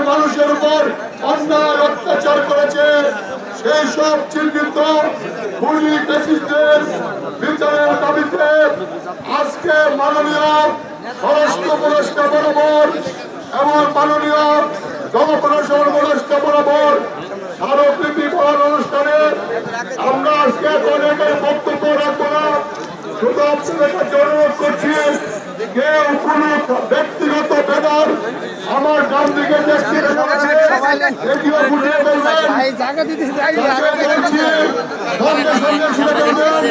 মানুষের উপর অন্যায় অত্যাচার করেছে সেই সব চিহ্নিত খুনি ফ্যাসিস্টদের বিচারের দাবিতে আজকে মাননীয় স্বরাষ্ট্র উপদেষ্টা বরাবর এবং মাননীয় জনপ্রশাসন উপদেষ্টা বরাবর স্মারকলিপি পাওয়ার অনুষ্ঠানে আমরা আজকে অনেকের বক্তব্য রাখবো না, শুধু আপনাদের কাছে অনুরোধ করছি কেউ কোন ব্যক্তিগত ব্যাপার আমার ডান দিকে এটিও বুঝিয়ে বলবেন সঙ্গে সঙ্গে শুনে বলবেন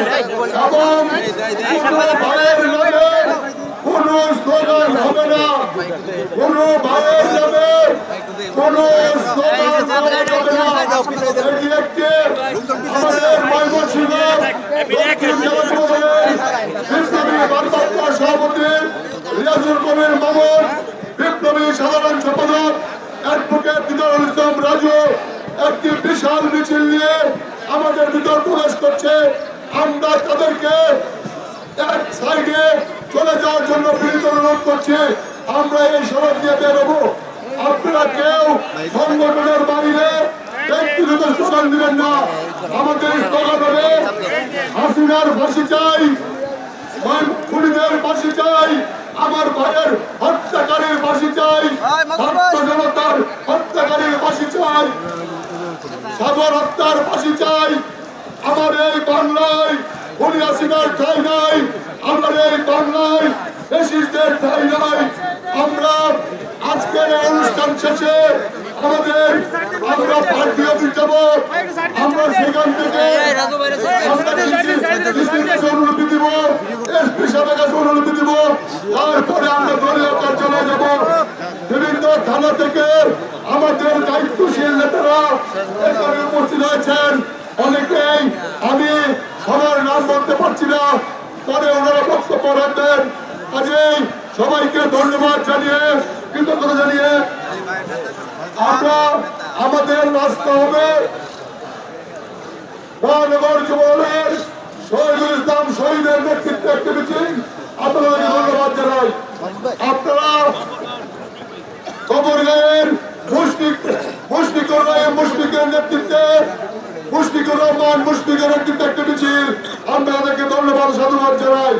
এবং ভাইয়ের নামে কোন স্লোগান হবে না, কোন ভাইয়ের নামে কোন স্লোগান হবে না। এটি একটি আমাদের ময়মনসিংহ সভাপতি রিয়াজুল কবির মামুন, বিপ্লবী সাধারণ সম্পাদক অ্যাডভোকেট দিদারুল ইসলাম রাজু একটি বিশাল মিছিল নিয়ে আমাদের ভিতর প্রবেশ করছে। আমরা তাদেরকে এক সাইডে চলে যাওয়ার জন্য বিনীত অনুরোধ করছি। আমরা এই সড়ক দিয়ে বেরোবো, আপনারা কেউ সংগঠনের বাইরে ব্যক্তিগত স্লোগান দিবেন না। আমাদের স্লোগান হবে হাসিনার ফাঁসি চাই, খুনিদের ফাঁসি চাই, আমার ভাইয়ের হত্যাকারীর ফাঁসি চাই, ছাত্র জনতার হত্যাকারীর ফাঁসি চাই, সাগর হত্যার ফাঁসি চাই। আমার এই বাংলায় খুনি হাসিনার ঠাই নাই, আমার এই বাংলায় ফ্যাসিস্টদের ঠাই নাই। আমরা আজকের অনুষ্ঠান শেষে আমরা পার্টি অফিস যাব, আমরা সেখান থেকে অনুমতি দিব, এসপি সাহেবের কাছে অনুমতি দিব, তারপরে আমরা দলীয় কার্যালয়ে যাব। বিভিন্ন থানা থেকে আমাদের দায়িত্বশীল নেতারা এখানে উপস্থিত হয়েছেন। অনেকেই আমি সবার নাম বলতে পারছি না, পরে ওনারা বক্তব্য রাখবেন। কাজেই সবাইকে ধন্যবাদ জানিয়ে কৃতজ্ঞতা জানিয়ে আমরা আমাদের রাস্তা হবে মহানগর যুবদলের শহীদুল ইসলাম শহীদের নেতৃত্বে একটি মিছিল। আপনাদেরকে ধন্যবাদ জানাই। আপনারা কবরগাঁয়ের মুশফিকের নেতৃত্বে মুশফিকুর রহমান মুশফিকের নেতৃত্বে একটি মিছিল, আমরা তাদেরকে ধন্যবাদ সাধুবাদ জানাই।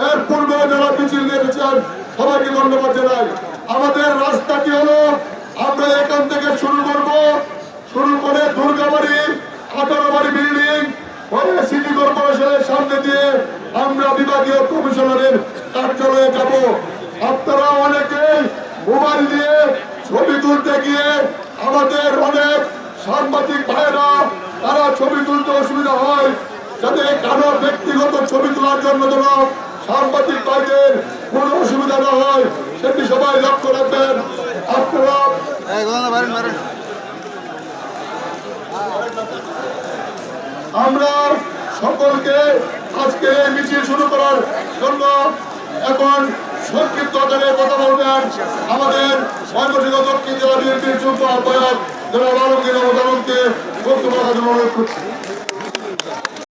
এর পূর্বে যারা মিছিল নিয়েছেন সবাইকে ধন্যবাদ জানাই। আমাদের রাস্তাটি হলো আমরা এখান থেকে শুরু করব, শুরু করে দুর্গাবাড়ি 18 বাড়ি বিল্ডিং পরে সিটি কর্পোরেশনের সামনে দিয়ে আমরা বিভাগীয় কমিশনারের কার্যালয়ে যাব। আপনারা অনেকেই মোবাইল দিয়ে ছবি তুলতে গিয়ে আমাদের অনেক সাংবাদিক ভাইয়েরা তারা ছবি তুলতে অসুবিধা হয়, যাতে কারো ব্যক্তিগত ছবি তোলার জন্য যেন সাংবাদিক ভাইদের কোনো অসুবিধা না হয় সেটি সবাই লক্ষ্য রাখবেন। আপনারা আমরা সকলকে আজকে মিছিল শুরু করার জন্য এখন সংক্ষিপ্ত আকারে কথা বলবেন আমাদের ময়মনসিংহ দক্ষিণ জেলা বিএনপির যুগ্ম আহ্বায়ক জনাব আলমগীর বক্তব্য রাখার জন্য অনুরোধ করছি।